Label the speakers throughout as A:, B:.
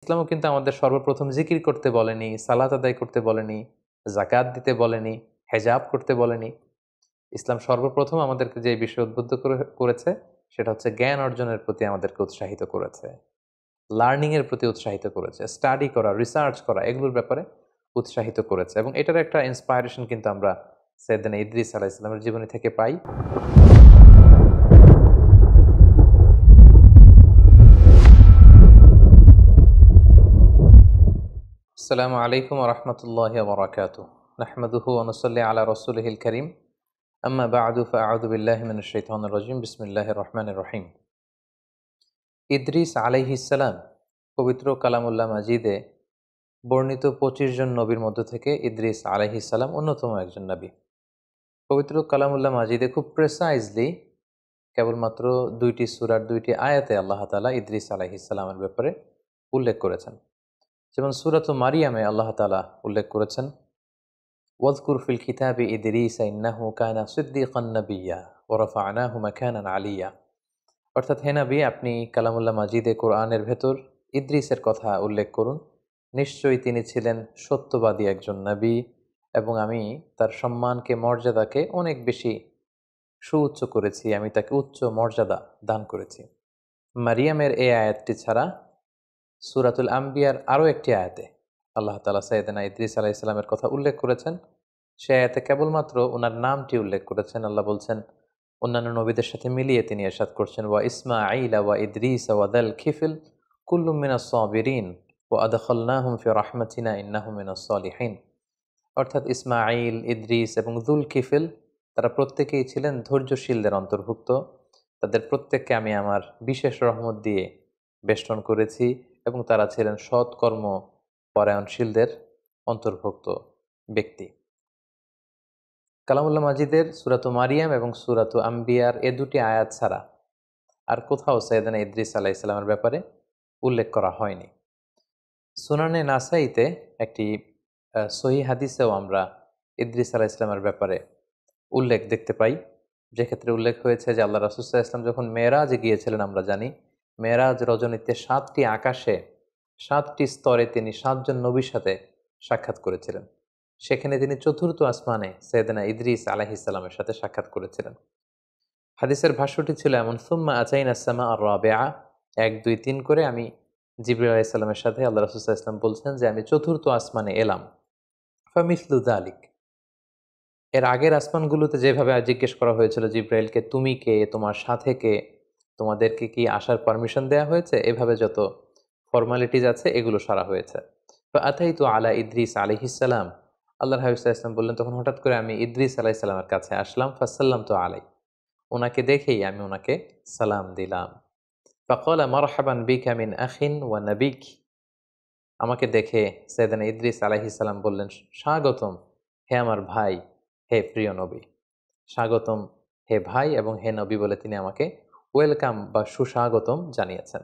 A: ইসলামও কিন্তু আমাদের সর্বপ্রথম জিকির করতে বলেনি, সালাত আদায় করতে বলেনি, জাকাত দিতে বলেনি, হেজাব করতে বলেনি। ইসলাম সর্বপ্রথম আমাদেরকে যে বিষয়ে উদ্বুদ্ধ করেছে সেটা হচ্ছে জ্ঞান অর্জনের প্রতি আমাদেরকে উৎসাহিত করেছে, লার্নিং এর প্রতি উৎসাহিত করেছে, স্টাডি করা, রিসার্চ করা, এগুলোর ব্যাপারে উৎসাহিত করেছে। এবং এটার একটা ইন্সপায়ারেশন কিন্তু আমরা সাইয়েদনা ইদ্রিস আলাইহিস সালামের জীবনী থেকে পাই। আসসালামু আলাইকুম ওয়া রাহমাতুল্লাহি ওয়া বারাকাতুহু। নাহমাদুহু ওয়া নুসাল্লি আলা রাসূলিহিল কারীম। আম্মা বা'দু ফাআউযু বিল্লাহি মিনাশ শাইতানির রাজীম। বিসমিল্লাহির রহমানির রহিম। ইদ্রিস আলাইহিস সালাম পবিত্র কালামুল্লাহ মাজিদে বর্ণিত 25 জন নবীর মধ্য থেকে ইদ্রিস আলাইহিস সালাম অন্যতম একজন নবী। পবিত্র কালামুল্লাহ মাজিদে খুব প্রেসাইজলি কেবলমাত্র 2টি সূরার 2টি আয়াতে আল্লাহ তাআলা ইদ্রিস আলাইহিস সালামের ব্যাপারে উল্লেখ করেছেন। যেমন সূরাত মারিয়ামে আল্লাহ তাআলা উল্লেখ করেছেন, ওয়াযকুর ফিল কিতাবি ইদ্রিস ইন্নাহু কানা সিদ্দীকান নাবিয়্যা ওয়া রাফা'নাহু মাকানান আলিয়্যা। অর্থাৎ হে নবী, আপনি কালামুল্লাহ মাজিদে কোরআনের ভেতর ইদ্রিসের কথা উল্লেখ করুন। নিশ্চয়ই তিনি ছিলেন সত্যবাদী একজন নবী এবং আমি তার সম্মানকে, মর্যাদাকে অনেক বেশি সুউচ্চ করেছি, আমি তাকে উচ্চ মর্যাদা দান করেছি। মারিয়ামের এই আয়াতটি ছাড়া সূরাতুল আম্বিয়ার আরও একটি আয়াতে আল্লাহ তাআলা সাইয়েদনা ইদ্রিস আলাইহিস সালামের কথা উল্লেখ করেছেন। সে আয়াতে কেবলমাত্র ওনার নামটি উল্লেখ করেছেন। আল্লাহ বলছেন, অন্যান্য নবীদের সাথে মিলিয়ে তিনি ইরশাদ করছেন, ওয়া ইসমাঈলা ওয়া ইদ্রিস ওয়া দাল খিফল কুল্লুম মিনাস সাবিরিন ওয়া আদখালনাহুম ফি রাহমাতিনা ইন্নাহুম মিনাস সালিহিন। অর্থাৎ ইসমাঈল, ইদ্রিস এবং যুল কিফল তারা প্রত্যেকেই ছিলেন ধৈর্যশীলদের অন্তর্ভুক্ত। তাদের প্রত্যেককে আমি আমার বিশেষ রহমত দিয়ে বেষ্টন করেছি এবং তারা ছিলেন সৎকর্ম পরায়ণশীলদের অন্তর্ভুক্ত ব্যক্তি। কালামুল্লাহ মাজিদের সূরাত মারিয়াম এবং সূরাত আম্বিয়ার এ দুটি আয়াত ছাড়া আর কোথাও সাইয়েদনা ইদ্রিস আলাইহিস সালামের ব্যাপারে উল্লেখ করা হয়নি। সুনানে নাসাইতে একটি সহিহ হাদিসেও আমরা ইদ্রিস আলাইহিস সালামের ব্যাপারে উল্লেখ দেখতে পাই, যেক্ষেত্রে উল্লেখ হয়েছে যে আল্লাহ রাসূল সাল্লাল্লাহু আলাইহি ওয়াসাল্লাম যখন মেরাজে গিয়েছিলেন, আমরা জানি মেরাজ রজনীতে 7টি আকাশে 7টি স্তরে তিনি 7 জন নবীর সাথে সাক্ষাৎ করেছিলেন। সেখানে তিনি চতুর্থ আসমানে সাইয়েদনা ইদ্রিস আলাইহিস সালামের সাথে সাক্ষাৎ করেছিলেন। হাদিসের ভাষ্যটি ছিল এমন, সুম্মা আতাইনা সামা আর রাবিআ, 1 2 3 করে আমি জিবরিল আলাইহিস সালামের সাথে আল্লাহ রাসূল সাল্লাল্লাহু আলাইহি ওয়াসাল্লাম বলছেন যে আমি চতুর্থ আসমানে এলাম। ফামিসলু যালিক, এর আগের আসমানগুলোতে যেভাবে জিজ্ঞেস করা হয়েছিল জিব্রাইলকে, তুমি কে, তোমার সাথে কে, তোমাদেরকে কি আসার পারমিশন দেয়া হয়েছে, এভাবে যত ফর্মালিটিজ আছে এগুলো সারা হয়েছে। তো আতাইতু আলা ইদ্রিস আলাইহিস সালাম, আল্লাহর হাবিব সাল্লাল্লাহু আলাইহি ওয়াসাল্লাম বললেন, তখন হঠাৎ করে আমি ইদ্রিস আলাইহিস সালামের কাছে আসলাম। ফাসাল্লামতু আলাই, ওনাকে দেখেই আমি ওনাকে সালাম দিলাম। ফাকালা মারহাবান বিকা মিন আখিন ওয়া নাবিক, আমাকে দেখে সাইয়েদনা ইদ্রিস আলাইহিস সালাম বললেন, স্বাগতম হে আমার ভাই, হে প্রিয় নবী। স্বাগতম হে ভাই এবং হে নবী বলে তিনি আমাকে ওয়েলকাম বা সুস্বাগতম জানিয়েছেন।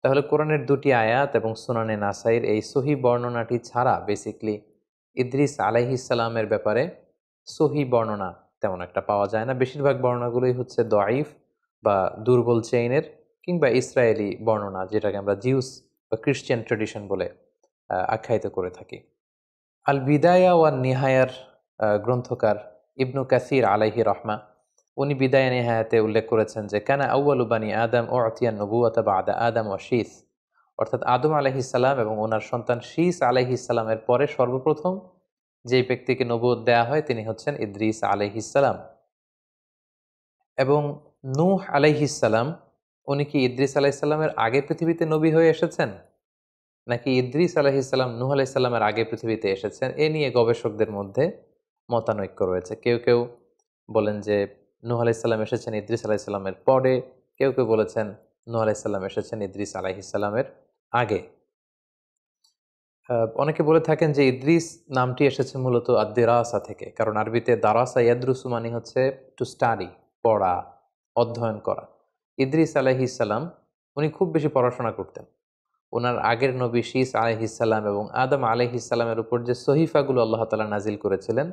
A: তাহলে কোরআনের 2টি আয়াত এবং সুনানে নাসাইর এই সহি বর্ণনাটি ছাড়া বেসিকলি ইদ্রিস আলাইহিস সালামের ব্যাপারে সহি বর্ণনা তেমন একটা পাওয়া যায় না। বেশিরভাগ বর্ণনাগুলোই হচ্ছে দঈফ বা দুর্বল চেইনের কিংবা ইসরায়েলি বর্ণনা, যেটাকে আমরা জিউস বা ক্রিশ্চিয়ান ট্রেডিশন বলে আখ্যায়িত করে থাকি। আল বিদায়া ওয়ান নিহায়ার গ্রন্থকার ইবনু কাসির আলাইহি রহমা, উনি বিদায়া নিহায়াতে উল্লেখ করেছেন যে কানা আউয়ালু বানি আদম উতিয়া নবুওয়াতা বাদা আদম ওয়া শীস, অর্থাৎ আদম আলাইহিস সালাম এবং ওনার সন্তান শীস আলাইহিস সালামের পরে সর্বপ্রথম যেই ব্যক্তিকে নবুয়ত দেয়া হয় তিনি হচ্ছেন ইদ্রিস আলাইহিস সালাম। এবং নূহ আলাইহিস সালাম, উনি কি ইদ্রিস আলাইহিস সালামের আগে পৃথিবীতে নবী হয়ে এসেছেন, নাকি ইদ্রিস আলাইহিস সালাম নূহ আলাইহিস সালামের আগে পৃথিবীতে এসেছেন, এ নিয়ে গবেষকদের মধ্যে মতানৈক্য রয়েছে। কেউ কেউ বলেন যে নূহ আলাইহিস সালাম এসেছেন ইদ্রিস আলাইহিস সালামের পরে, কেউ কেউ বলেছেন নূহ আলাইহিস সালাম এসেছেন ইদ্রিস আলাইহিস সালামের আগে। অনেকে বলে থাকেন যে ইদ্রিস নামটি এসেছে মূলত আদ-দিরাসা থেকে, কারণ আরবিতে দারাসা ইয়াদরুসু মানে হচ্ছে টু স্টাডি, পড়া, অধ্যয়ন করা। ইদ্রিস আলাইহিস সালাম উনি খুব বেশি পড়াশোনা করতেন। ওনার আগের নবী শীস আলাইহিস সালাম এবং আদম আলাইহিস সালামের উপর যে সহিফাগুলো আল্লাহ তাআলা নাজিল করেছিলেন,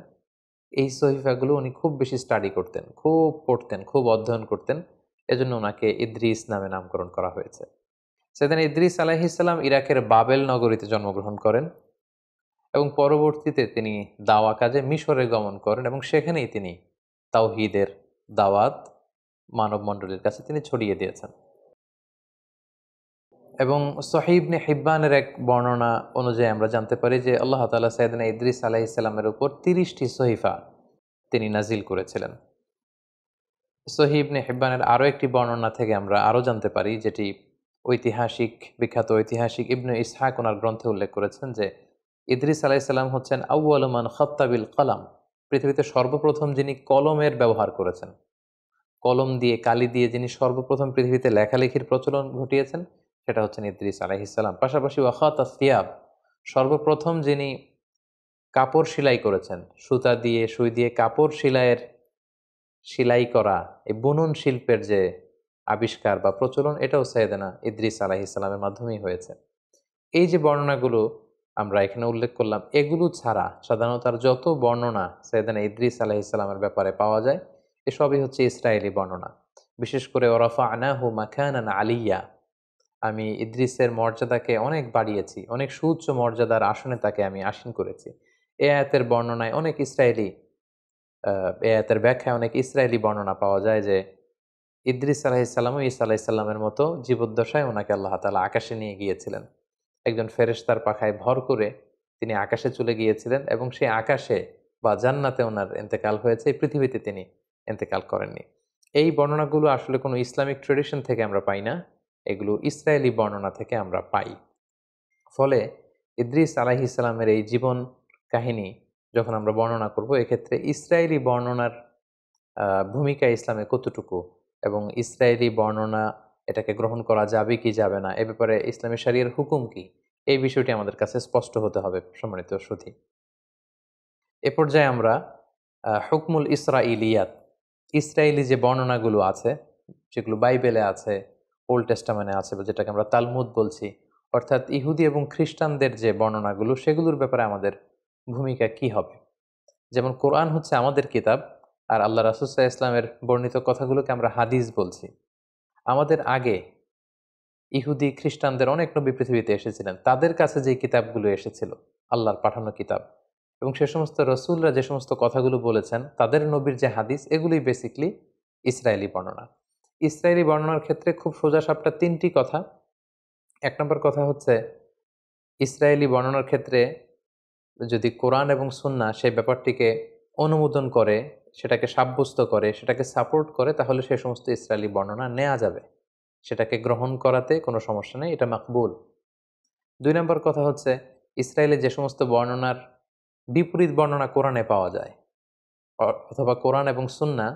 A: এই সহিফাগুলো উনি খুব বেশি স্টাডি করতেন, খুব পড়তেন, খুব অধ্যয়ন করতেন। এজন্য ওনাকে ইদ্রিস নামে নামকরণ করা হয়েছে। সাইয়েদনা ইদ্রিস আলাইহিসসালাম ইরাকের বাবেল নগরীতে জন্মগ্রহণ করেন এবং পরবর্তীতে তিনি দাওয়া কাজে মিশরে গমন করেন এবং সেখানেই তিনি তাওহীদের দাওয়াত মানব মণ্ডলীর কাছে তিনি ছড়িয়ে দিয়েছেন। এবং সহিহ ইবনে হিব্বানের এক বর্ণনা অনুযায়ী আমরা জানতে পারি যে আল্লাহ তাআলা সাইয়েদনা ইদ্রিস আলাইহিসসালামের উপর 30টি সহিফা তিনি নাজিল করেছিলেন। সহিহ ইবনে হিব্বানের আরও একটি বর্ণনা থেকে আমরা আরও জানতে পারি, যেটি বিখ্যাত ঐতিহাসিক ইবনে ইসহাক ওনার গ্রন্থে উল্লেখ করেছেন যে ইদ্রিস আলাইহিসসালাম হচ্ছেন আউয়ালু মান খাত্তা বিল কলম, পৃথিবীতে সর্বপ্রথম যিনি কলমের ব্যবহার করেছেন, কলম দিয়ে কালি দিয়ে যিনি সর্বপ্রথম পৃথিবীতে লেখালেখির প্রচলন ঘটিয়েছেন সেটা হচ্ছেন ইদ্রিস আলাইহিসসালাম। পাশাপাশি ওয়াখাতা সিয়াব, সর্বপ্রথম যিনি কাপড় সেলাই করেছেন, সুতা দিয়ে সুই দিয়ে কাপড় সেলাই করা, এই বুনন শিল্পের যে আবিষ্কার বা প্রচলন, এটাও সাইয়েদনা ইদ্রিস আলাইহিসসালামের মাধ্যমেই হয়েছে। এই যে বর্ণনাগুলো আমরা এখানে উল্লেখ করলাম, এগুলো ছাড়া সাধারণত আর যত বর্ণনা সাইয়েদনা ইদ্রিস আলাইহিসসালামের ব্যাপারে পাওয়া যায় এসবই হচ্ছে ইসরায়েলি বর্ণনা। বিশেষ করে ওয়ারাফা'নাহু মাকানান আলিয়্যা, আমি ইদ্রিসের মর্যাদাকে অনেক বাড়িয়েছি, অনেক সুউচ্চ মর্যাদার আসনে তাকে আমি আসীন করেছি। এ আয়াতের বর্ণনায় অনেক ইসরায়েলি এ আয়াতের ব্যাখ্যায় অনেক ইসরায়েলি বর্ণনা পাওয়া যায় যে ইদ্রিস আলাইহিসসালাম ও ঈসা আলাইহিসসালামের মতো জীবদ্দশায় ওনাকে আল্লাহ তাআলা আকাশে নিয়ে গিয়েছিলেন। একজন ফেরেশতার পাখায় ভর করে তিনি আকাশে চলে গিয়েছিলেন এবং সেই আকাশে বা জান্নাতে ওনার ইন্তেকাল হয়েছে, এই পৃথিবীতে তিনি ইন্তেকাল করেননি। এই বর্ণনাগুলো আসলে কোনো ইসলামিক ট্রেডিশন থেকে আমরা পাই না, এগুলো ইসরায়েলি বর্ণনা থেকে আমরা পাই। ফলে ইদ্রিস আলাইহিসসালামের এই জীবন কাহিনী যখন আমরা বর্ণনা করব, এক্ষেত্রে ইসরায়েলি বর্ণনার ভূমিকা ইসলামে কতটুকু এবং ইসরায়েলি বর্ণনা এটাকে গ্রহণ করা যাবে কি যাবে না, এ ব্যাপারে ইসলামী শরিয়ার হুকুম কি, এই বিষয়টি আমাদের কাছে স্পষ্ট হতে হবে সম্মানিত সুধী। এ পর্যায়ে আমরা হুকমুল ইসরাইলিয়াত, ইসরায়েলি যে বর্ণনাগুলো আছে, যেগুলো বাইবেলে আছে, ওল্ড টেস্টামেন্টে আছে, যেটাকে আমরা তালমুদ বলছি, অর্থাৎ ইহুদি এবং খ্রিস্টানদের যে বর্ণনাগুলো, সেগুলোর ব্যাপারে আমাদের ভূমিকা কি হবে। যেমন কোরআন হচ্ছে আমাদের কিতাব, আর আল্লাহ রাসূল সাল্লাল্লাহু আলাইহি ওয়াসাল্লামের বর্ণিত কথাগুলোকে আমরা হাদিস বলছি। আমাদের আগে ইহুদি খ্রিস্টানদের অনেক নবী পৃথিবীতে এসেছিলেন, তাদের কাছে যে কিতাবগুলো এসেছিল আল্লাহর পাঠানো কিতাব, এবং সে সমস্ত রসুলরা যে সমস্ত কথাগুলো বলেছেন, তাদের নবীর যে হাদিস, এগুলোই বেসিকলি ইসরায়েলি বর্ণনা। ইসরায়েলি বর্ণনার ক্ষেত্রে খুব সোজাসাপটা 3টি কথা। 1 নম্বর কথা হচ্ছে, ইসরায়েলি বর্ণনার ক্ষেত্রে যদি কোরআন এবং সুন্নাহ সেই ব্যাপারটিকে অনুমোদন করে, সেটাকে সাব্যস্ত করে, সেটাকে সাপোর্ট করে, তাহলে সে সমস্ত ইসরায়েলি বর্ণনা নেওয়া যাবে, সেটাকে গ্রহণ করাতে কোনো সমস্যা নেই, এটা মাকবুল। 2 নম্বর কথা হচ্ছে, ইসরায়েলে যে সমস্ত বর্ণনার বিপরীত বর্ণনা কোরআনে পাওয়া যায়, অথবা কোরআন এবং সুন্নাহ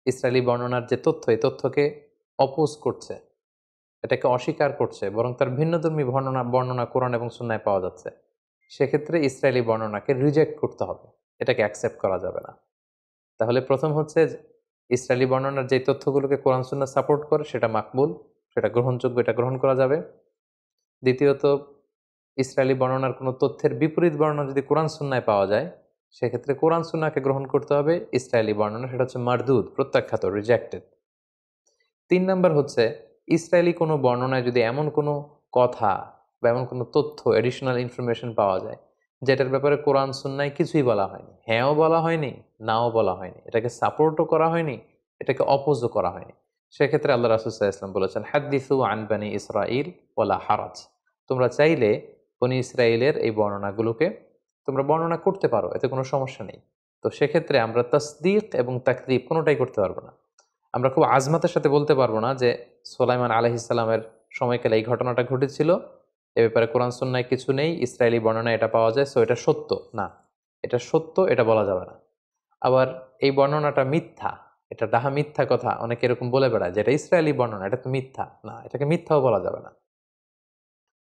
A: ইসরায়েলি বর্ণনার যে তথ্য, এই তথ্যকে অপোজ করছে, এটাকে অস্বীকার করছে, বরং তার ভিন্নধর্মী বর্ণনা কোরআন এবং সুন্নায় পাওয়া যাচ্ছে, সেক্ষেত্রে ইসরায়েলি বর্ণনাকে রিজেক্ট করতে হবে, এটাকে অ্যাকসেপ্ট করা যাবে না। তাহলে প্রথম হচ্ছে, ইসরায়েলি বর্ণনার যে তথ্যগুলোকে কোরআন সুন্নাহ সাপোর্ট করে সেটা মাকবুল, সেটা গ্রহণযোগ্য, এটা গ্রহণ করা যাবে। দ্বিতীয়ত, ইসরায়েলি বর্ণনার কোনো তথ্যের বিপরীত বর্ণনা যদি কোরআন সুন্নায় পাওয়া যায়, সেক্ষেত্রে কোরআন সুন্নাহকে গ্রহণ করতে হবে, ইসরায়েলি বর্ণনা সেটা হচ্ছে মারদুদ, প্রত্যাখ্যাত, রিজেক্টেড। 3 নম্বর হচ্ছে, ইসরায়েলি কোনো বর্ণনায় যদি এমন কোনো কথা বা এমন কোনো তথ্য, এডিশনাল ইনফরমেশন পাওয়া যায় যেটার ব্যাপারে কোরআন সুন্নায় কিছুই বলা হয়নি, হ্যাঁও বলা হয়নি, নাও বলা হয়নি, এটাকে সাপোর্টও করা হয়নি, এটাকে অপোজও করা হয়নি, সেক্ষেত্রে আল্লাহ রাসূল সাল্লাল্লাহু আলাইহি ওয়াসাল্লাম বলেছেন, হাদ্দিসু আন বানি ইসরাঈল ওয়ালা হারাজ, তোমরা চাইলে বনি ইসরায়েলের এই বর্ণনাগুলোকে তোমরা বর্ণনা করতে পারো, এতে কোনো সমস্যা নেই। তো সেক্ষেত্রে আমরা তাসদীক এবং তাকযীব কোনোটাই করতে পারবো না। আমরা খুব আজমাতের সাথে বলতে পারবো না যে সুলাইমান আলাইহিস সালামের সময়কালে এই ঘটনাটা ঘটেছিল, এ ব্যাপারে কোরআন সুন্নায় কিছু নেই, ইসরায়েলি বর্ণনায় এটা পাওয়া যায়, সো এটা সত্য না, এটা সত্য, এটা বলা যাবে না। আবার এই বর্ণনাটা মিথ্যা, এটা ডাহা মিথ্যা কথা অনেকে এরকম বলে বেড়ায়, যেটা ইসরায়েলি বর্ণনা, এটা তো মিথ্যা না, এটাকে মিথ্যাও বলা যাবে না।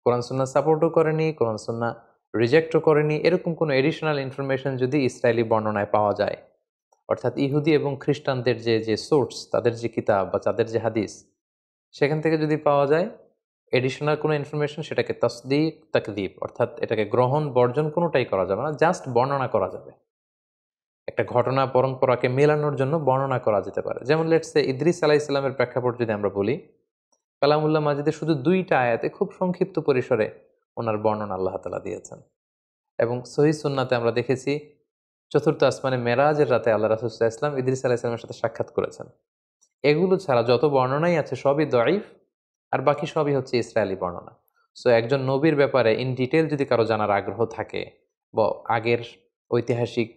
A: কোরআন সুন্নাহ সাপোর্টও করেনি, কোরআন সুন্নাহ রিজেক্টও করেনি, এরকম কোনো এডিশনাল ইনফরমেশন যদি ইসরায়েলি বর্ণনায় পাওয়া যায়, অর্থাৎ ইহুদি এবং খ্রিস্টানদের যে সোর্স, তাদের যে কিতাব বা তাদের যে হাদিস, সেখান থেকে যদি পাওয়া যায় এডিশনাল কোনো ইনফরমেশন, সেটাকে তাসদীক তাকযীব, অর্থাৎ এটাকে গ্রহণ বর্জন কোনোটাই করা যাবে না, জাস্ট বর্ণনা করা যাবে। একটা ঘটনা পরম্পরাকে মেলানোর জন্য বর্ণনা করা যেতে পারে। যেমন লেটস সে ইদ্রিস আলাইহিস সালামের প্রেক্ষাপট যদি আমরা বলি, কালামুল্লাহ মাজিদে শুধু 2টা আয়াতে খুব সংক্ষিপ্ত পরিসরে ওনার বর্ণনা আল্লাহ তাআলা দিয়েছেন। এবং সহিহ সুন্নাতে আমরা দেখেছি চতুর্থ আসমানে মেরাজের রাতে আল্লাহ রাসূল সাল্লাল্লাহু আলাইহি ওয়াসাল্লাম ইদ্রিস আলাইহিস সালামের সাথে সাক্ষাৎ করেছেন। এগুলো ছাড়া যত বর্ণনাই আছে সবই দঈফ, আর বাকি সবই হচ্ছে ইসরায়েলি বর্ণনা। সো একজন নবীর ব্যাপারে ইন ডিটেইল যদি কারো জানার আগ্রহ থাকে বা আগের ঐতিহাসিক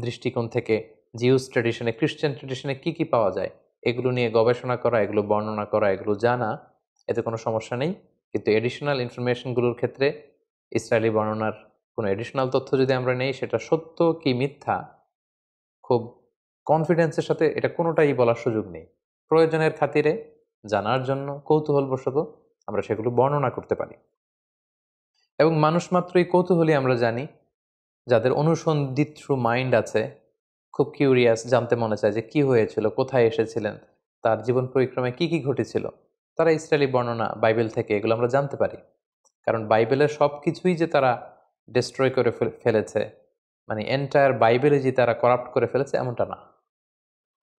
A: দৃষ্টিকোণ থেকে জিউস ট্র্যাডিশনে, খ্রিস্টান ট্র্যাডিশনে কি কি পাওয়া যায় এগুলো নিয়ে গবেষণা করা, এগুলো বর্ণনা করা, এগুলো জানা, এতে কোনো সমস্যা নেই। কিন্তু এডিশনাল ইনফরমেশনগুলোর ক্ষেত্রে ইসরায়েলি বর্ণনার কোনো এডিশনাল তথ্য যদি আমরা নেই, সেটা সত্য কি মিথ্যা খুব কনফিডেন্সের সাথে এটা কোনোটাই বলার সুযোগ নেই। প্রয়োজনের খাতিরে জানার জন্য কৌতূহলবশত আমরা সেগুলো বর্ণনা করতে পারি। এবং মানুষ মাত্রই কৌতূহলী আমরা জানি, যাদের অনুসন্ধিৎসু মাইন্ড আছে, খুব কিউরিয়াস, জানতে মনে চায় যে কি হয়েছিল, কোথায় এসেছিলেন, তার জীবন পরিক্রমায় কি কি ঘটেছিল, তারা ইসরায়েলি বর্ণনা বাইবেল থেকে এগুলো আমরা জানতে পারি। কারণ বাইবেলের সব কিছুই যে তারা ডিস্ট্রয় করে ফেলেছে, মানে এন্টায়ার বাইবেলে যে তারা করাপ্ট করে ফেলেছে এমনটা না।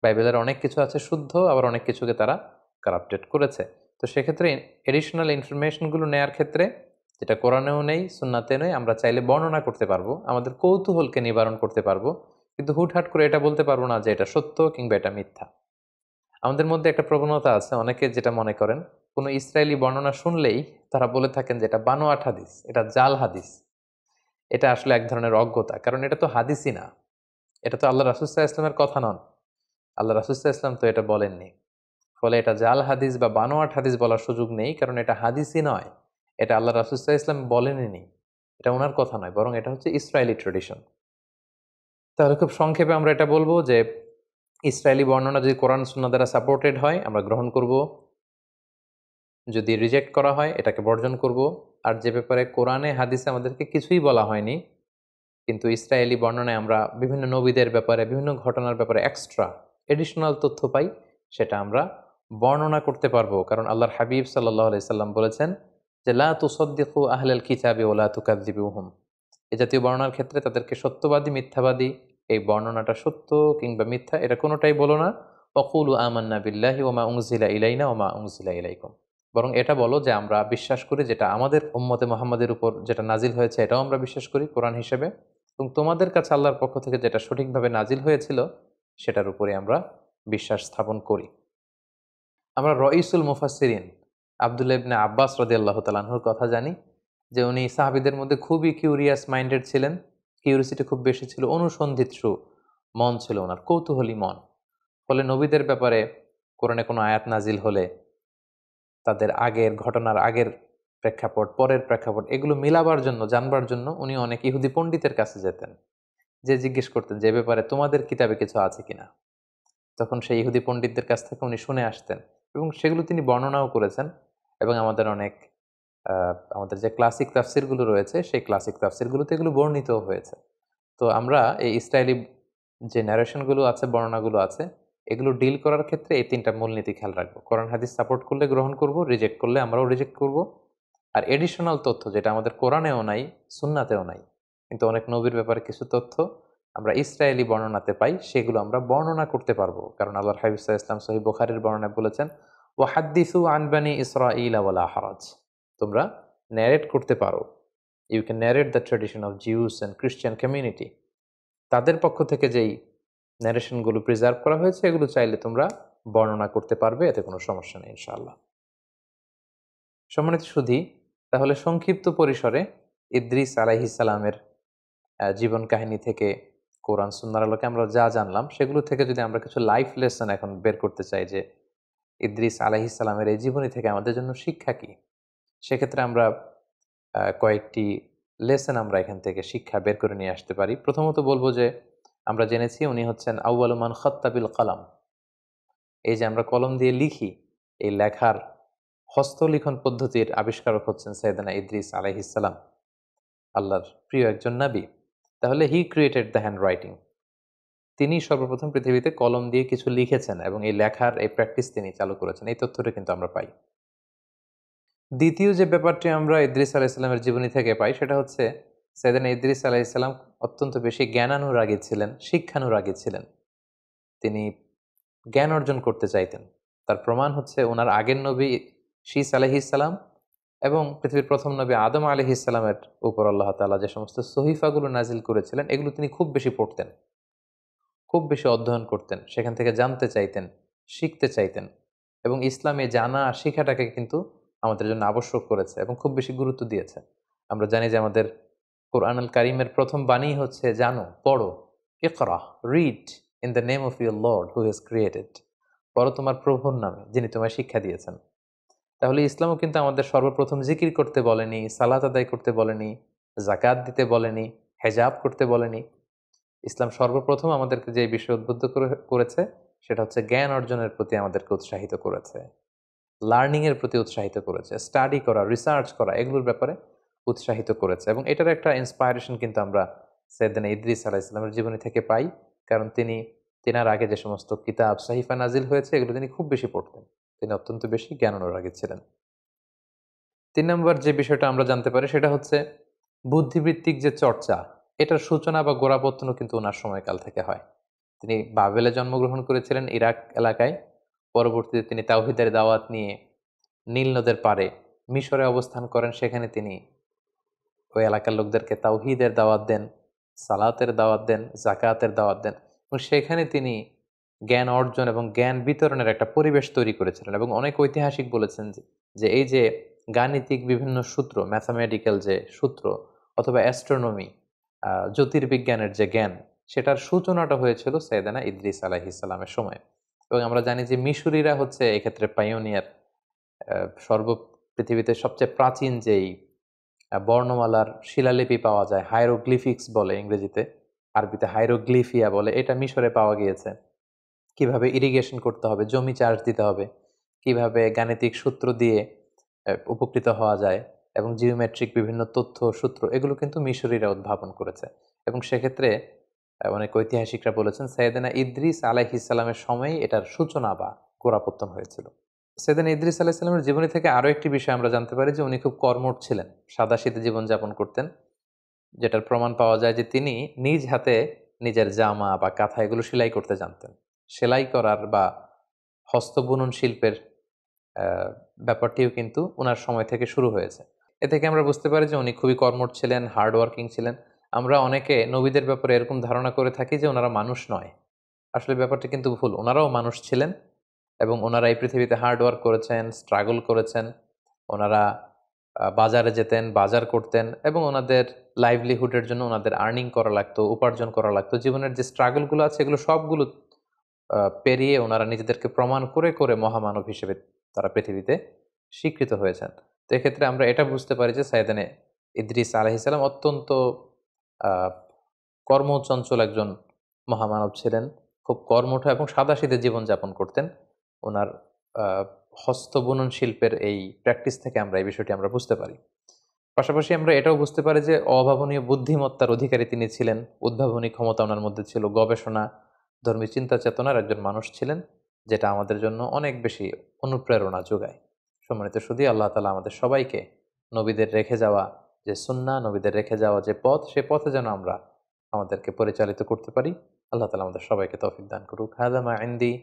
A: বাইবেলের অনেক কিছু আছে শুদ্ধ, আবার অনেক কিছুকে তারা কারাপ্টেড করেছে। তো সেক্ষেত্রে এডিশনাল ইনফরমেশনগুলো নেয়ার ক্ষেত্রে, যেটা কোরআনেও নেই সুন্নাতে নেই, আমরা চাইলে বর্ণনা করতে পারবো, আমাদের কৌতূহলকে নিবারণ করতে পারবো, কিন্তু হুটহাট করে এটা বলতে পারবো না যে এটা সত্য কিংবা এটা মিথ্যা। আমাদের মধ্যে একটা প্রবণতা আছে, অনেকে যেটা মনে করেন কোনো ইসরায়েলি বর্ণনা শুনলেই তারা বলে থাকেন যে এটা বানোয়াট হাদিস, এটা জাল হাদিস। এটা আসলে এক ধরনের অজ্ঞতা, কারণ এটা তো হাদিসই না, এটা তো আল্লাহ রাসূল সাল্লাল্লাহু আলাইহি ওয়াসাল্লামের কথা নন, আল্লাহ রাসূল সাল্লাল্লাহু আলাইহি ওয়াসাল্লাম তো এটা বলেননি। ফলে এটা জাল হাদিস বা বানোয়াট হাদিস বলার সুযোগ নেই, কারণ এটা হাদিসই নয়, এটা আল্লাহ রাসূল সাল্লাল্লাহু আলাইহি ওয়াসাল্লাম বলেননি, এটা ওনার কথা নয়, বরং এটা হচ্ছে ইসরায়েলি ট্রেডিশন। তাহলে খুব সংক্ষেপে আমরা এটা বলবো যে ইসরায়েলি বর্ণনা যদি কোরআন সুন্নাহ দ্বারা সাপোর্টেড হয় আমরা গ্রহণ করব, যদি রিজেক্ট করা হয় এটাকে বর্জন করব। আর যে ব্যাপারে কোরআনে হাদিসে আমাদেরকে কিছুই বলা হয়নি, কিন্তু ইসরায়েলি বর্ণনায় আমরা বিভিন্ন নবীদের ব্যাপারে, বিভিন্ন ঘটনার ব্যাপারে এক্সট্রা এডিশনাল তথ্য পাই, সেটা আমরা বর্ণনা করতে পারবো। কারণ আল্লাহর হাবিব সাল্লাল্লাহু আলাইহি সাল্লাম বলেছেন যে লা তুসাদ্দিকু আহলাল কিতাবি ওয়া লা তুকাযযিবুহুম, এই জাতীয় বর্ণনার ক্ষেত্রে তাদেরকে সত্যবাদী মিথ্যাবাদী, এই বর্ণনাটা সত্য কিংবা মিথ্যা এটা কোনোটাই বলো না। ওয়াকুলু আমান্না বিল্লাহি ওয়া মা উনজিলা ইলাইনা ওয়া মা উনজিলা ইলাইকুম, বরং এটা বলো যে আমরা বিশ্বাস করি যেটা আমাদের উম্মতে মুহাম্মাদের উপর যেটা নাজিল হয়েছে এটাও আমরা বিশ্বাস করি কোরআন হিসেবে, এবং তোমাদের কাছে আল্লাহর পক্ষ থেকে যেটা সঠিকভাবে নাজিল হয়েছিল সেটার উপরে আমরা বিশ্বাস স্থাপন করি। আমরা রঈসুল মুফাসসিরিন আব্দুল্লাহ ইবনে আব্বাস রাদিয়াল্লাহু তাআলা আনহুর কথা জানি যে উনি সাহাবীদের মধ্যে খুবই কিউরিয়াস মাইন্ডেড ছিলেন, কিউরিসিটি খুব বেশি ছিল, অনুসন্ধিৎসু মন ছিল ওনার, কৌতূহলী মন। ফলে নবীদের ব্যাপারে কোরআনে কোনো আয়াত নাজিল হলে তাদের আগের ঘটনার আগের প্রেক্ষাপট, পরের প্রেক্ষাপট এগুলো মিলাবার জন্য, জানবার জন্য উনি অনেক ইহুদি পণ্ডিতের কাছে যেতেন, যে জিজ্ঞেস করতেন যে ব্যাপারে তোমাদের কিতাবে কিছু আছে কিনা। তখন সেই ইহুদি পণ্ডিতদের কাছ থেকে উনি শুনে আসতেন এবং সেগুলো তিনি বর্ণনাও করেছেন। এবং আমাদের অনেক আমাদের যে ক্লাসিক তাফসিরগুলো রয়েছে সেই ক্লাসিক তাফসিরগুলোতে এগুলো বর্ণিতও হয়েছে। তো আমরা এই ইসরায়েলি যে ন্যারেশনগুলো আছে, বর্ণনাগুলো আছে, এগুলো ডিল করার ক্ষেত্রে এই 3টা মূলনীতি খেয়াল রাখবো। কোরআন হাদিস সাপোর্ট করলে গ্রহণ করব, রিজেক্ট করলে আমরাও রিজেক্ট করব। আর এডিশনাল তথ্য যেটা আমাদের কোরআনেও নাই, সুন্নাতেও নাই, কিন্তু অনেক নবীর ব্যাপারে কিছু তথ্য আমরা ইসরায়েলি বর্ণনাতে পাই, সেগুলো আমরা বর্ণনা করতে পারবো। কারণ আল্লাহর হাবিব সাল্লাল্লাহু আলাইহি ওয়াসাল্লাম সহিহ বুখারীর বর্ণনায় বলেছেন ওয়াহাদ্দিসু আন বানি ইসরাঈলা ওয়ালা হারাজ, তোমরা ন্যারেট করতে পারো, you can narrate the tradition of Jews and Christian community. তাদের পক্ষ থেকে যেই ন্যারেশনগুলো প্রিজার্ভ করা হয়েছে এগুলো চাইলে তোমরা বর্ণনা করতে পারবে, এতে কোনো সমস্যা নেই ইনশাআল্লাহ। সম্মানিত সুধী, তাহলে সংক্ষিপ্ত পরিসরে ইদ্রিস আলাইহিস সালামের জীবন কাহিনী থেকে কোরআন সুন্নাহর আলোকে আমরা যা জানলাম, সেগুলো থেকে যদি আমরা কিছু লাইফ লেসন এখন বের করতে চাই যে ইদ্রিস আলাইহিস সালামের এই জীবনী থেকে আমাদের জন্য শিক্ষা কি, সেক্ষেত্রে আমরা কয়েকটি লেসন আমরা এখান থেকে শিক্ষা বের করে নিয়ে আসতে পারি। প্রথমত বলবো যে আমরা জেনেছি উনি হচ্ছেন আউয়ালু মান খাত্তা বিল কালাম, এই যে আমরা কলম দিয়ে লিখি, এই লেখার হস্তলিখন পদ্ধতির আবিষ্কারক হচ্ছেন সাইয়েদনা ইদ্রিস আলাইহিস সালাম, আল্লাহর প্রিয় একজন নবী। তাহলে হি ক্রিয়েটেড দ্য হ্যান্ড রাইটিং, তিনি সর্বপ্রথম পৃথিবীতে কলম দিয়ে কিছু লিখেছেন এবং এই লেখার এই প্র্যাকটিস তিনি চালু করেছেন, এই তথ্যটা কিন্তু আমরা পাই। দ্বিতীয় যে ব্যাপারটি আমরা ইদ্রিস আলাইহিস সালামের জীবনী থেকে পাই সেটা হচ্ছে সাইয়েদনা ইদ্রিস আলাইহিস সালাম অত্যন্ত বেশি জ্ঞানানুরাগী ছিলেন, শিক্ষানুরাগী ছিলেন। তিনি জ্ঞান অর্জন করতে চাইতেন। তার প্রমাণ হচ্ছে ওনার আগের নবী শীস আলাইহিসসালাম এবং পৃথিবীর প্রথম নবী আদম আলাইহিসসালামের উপর আল্লাহ তাআলা যে সমস্ত সহিফাগুলো নাজিল করেছিলেন এগুলো তিনি খুব বেশি পড়তেন, খুব বেশি অধ্যয়ন করতেন, সেখান থেকে জানতে চাইতেন, শিখতে চাইতেন এবং ইসলামে জানা শিখাটাকে কিন্তু আমাদের জন্য আবশ্যক করেছে এবং খুব বেশি গুরুত্ব দিয়েছে। আমরা জানি যে আমাদের কোরআনুল কারীমের প্রথম বাণী হচ্ছে জানো, পড়ো, ইকরা, read in the name of your lord who has created. পড়ো তোমার প্রভুর নামে যিনি তোমায় শিক্ষা দিয়েছেন। তাহলে ইসলামও কিন্তু আমাদের সর্বপ্রথম জিকির করতে বলেনি, সালাত আদায় করতে বলেনি, জাকাত দিতে বলেনি, হেজাব করতে বলেনি। ইসলাম সর্বপ্রথম আমাদেরকে যে বিষয়ে উদ্বুদ্ধ করেছে সেটা হচ্ছে জ্ঞান অর্জনের প্রতি আমাদেরকে উৎসাহিত করেছে, লার্নিং এর প্রতি উৎসাহিত করেছে, স্টাডি করা, রিসার্চ করা এগুলোর ব্যাপারে উৎসাহিত করেছে। এবং এটার একটা ইন্সপায়ারেশন কিন্তু আমরা সাইয়েদনা ইদ্রিস আলাইহিস সালামের জীবনী থেকে পাই, কারণ তিনার আগে যে সমস্ত কিতাব সাহিফা নাজিল হয়েছে এগুলো তিনি খুব বেশি পড়তেন, তিনি অত্যন্ত বেশি জ্ঞান অনুরাগী ছিলেন। ৩ নম্বর যে বিষয়টা আমরা জানতে পারি সেটা হচ্ছে বুদ্ধিবৃত্তিক যে চর্চা, এটার সূচনা বা গোড়াপত্তনও কিন্তু ওনার সময়কাল থেকে হয়। তিনি বাবেলে জন্মগ্রহণ করেছিলেন ইরাক এলাকায়। পরবর্তীতে তিনি তাওহীদের দাওয়াত নিয়ে নীল নদের পাড়ে মিশরে অবস্থান করেন। সেখানে তিনি ওই এলাকার লোকদেরকে তাওহীদের দাওয়াত দেন, সালাতের দাওয়াত দেন, জাকাতের দাওয়াত দেন এবং সেখানে তিনি জ্ঞান অর্জন এবং জ্ঞান বিতরণের একটা পরিবেশ তৈরি করেছিলেন। এবং অনেক ঐতিহাসিক বলেছেন যে এই যে গাণিতিক বিভিন্ন সূত্র, ম্যাথামেটিক্যাল যে সূত্র অথবা অ্যাস্ট্রোনমি, জ্যোতির্বিজ্ঞানের যে জ্ঞান, সেটার সূচনাটা হয়েছিল সাইয়েদনা ইদ্রিস আলাইহিস সালামের সময়। এবং আমরা জানি যে মিশরীরা হচ্ছে এক্ষেত্রে পাইওনিয়ার। পৃথিবীতে সবচেয়ে প্রাচীন যেই বর্ণমালার শিলালিপি পাওয়া যায়, হাইরোগ্লিফিক্স বলে ইংরেজিতে, আরবিতে হাইরোগ্লিফিয়া বলে, এটা মিশরে পাওয়া গিয়েছে। কিভাবে ইরিগেশন করতে হবে, জমি চাষ দিতে হবে, কিভাবে গাণিতিক সূত্র দিয়ে উপকৃত হওয়া যায় এবং জিওমেট্রিক বিভিন্ন তথ্য সূত্র, এগুলো কিন্তু মিশরীরা উদ্ভাবন করেছে। এবং সেক্ষেত্রে অনেক ঐতিহাসিকরা বলেছেন সাইয়েদনা ইদ্রিস আলাইহিস সালামের সময়ই এটার সূচনা বা গোড়াপত্তন হয়েছিল। সাইয়েদনা ইদ্রিস আলাইহিস সালামের জীবনী থেকে আরও একটি বিষয় আমরা জানতে পারি যে উনি খুব কর্মঠ ছিলেন, সাদাসিধে জীবনযাপন করতেন, যেটার প্রমাণ পাওয়া যায় যে তিনি নিজ হাতে নিজের জামা বা কাঁথা এগুলো সেলাই করতে জানতেন। সেলাই করার বা হস্তবুনন শিল্পের ব্যাপারটিও কিন্তু ওনার সময় থেকে শুরু হয়েছে। এ থেকে আমরা বুঝতে পারি যে উনি খুবই কর্মঠ ছিলেন, হার্ড ওয়ার্কিং ছিলেন। আমরা অনেকে নবীদের ব্যাপারে এরকম ধারণা করে থাকি যে ওনারা মানুষ নয়, আসলে ব্যাপারটা কিন্তু ভুল। ওনারাও মানুষ ছিলেন এবং ওনারা এই পৃথিবীতে হার্ড ওয়ার্ক করেছেন, স্ট্রাগল করেছেন। ওনারা বাজারে যেতেন, বাজার করতেন এবং ওনাদের লাইভলিহুডের জন্য ওনাদের আর্নিং করা লাগতো, উপার্জন করা লাগতো। জীবনের যে স্ট্রাগলগুলো আছে এগুলো সবগুলো পেরিয়ে ওনারা নিজেদেরকে প্রমাণ করে করে মহামানব হিসেবে তারা পৃথিবীতে স্বীকৃত হয়েছেন। তো এক্ষেত্রে আমরা এটা বুঝতে পারি যে সাইয়েদনা ইদ্রিস আলাইহিস সালাম অত্যন্ত আহ, কর্মচঞ্চল একজন মহামানব ছিলেন, খুব কর্মঠ এবং সাদাসিধে জীবনযাপন করতেন। ওনার হস্তবুনন শিল্পের এই প্র্যাকটিস থেকে আমরা এই বিষয়টি আমরা বুঝতে পারি। পাশাপাশি আমরা এটাও বুঝতে পারি যে অভাবনীয় বুদ্ধিমত্তার অধিকারী তিনি ছিলেন, উদ্ভাবনী ক্ষমতা ওনার মধ্যে ছিল, গবেষণা, ধর্মী চিন্তা চেতনার একজন মানুষ ছিলেন, যেটা আমাদের জন্য অনেক বেশি অনুপ্রেরণা যোগায়। সম্মানিত শুধু আল্লাহ তাআলা আমাদের সবাইকে নবীদের রেখে যাওয়া যে সুন্নাহ, নবীদের রেখে যাওয়া যে পথ, সে পথে যেন আমরা আমাদেরকে পরিচালিত করতে পারি। আল্লাহ তাআলা আমাদের সবাইকে তৌফিক দান করুক। হাযা মা ইনদি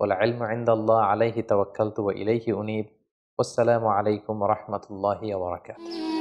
A: ওয়াল ইলমু ইনদাল্লাহ আলাইহি তাওয়াক্কালতু ওয়া ইলাইহি উনীব। আসসালামু আলাইকুম ওয়া রাহমাতুল্লাহি ওয়া বারাকাতুহু।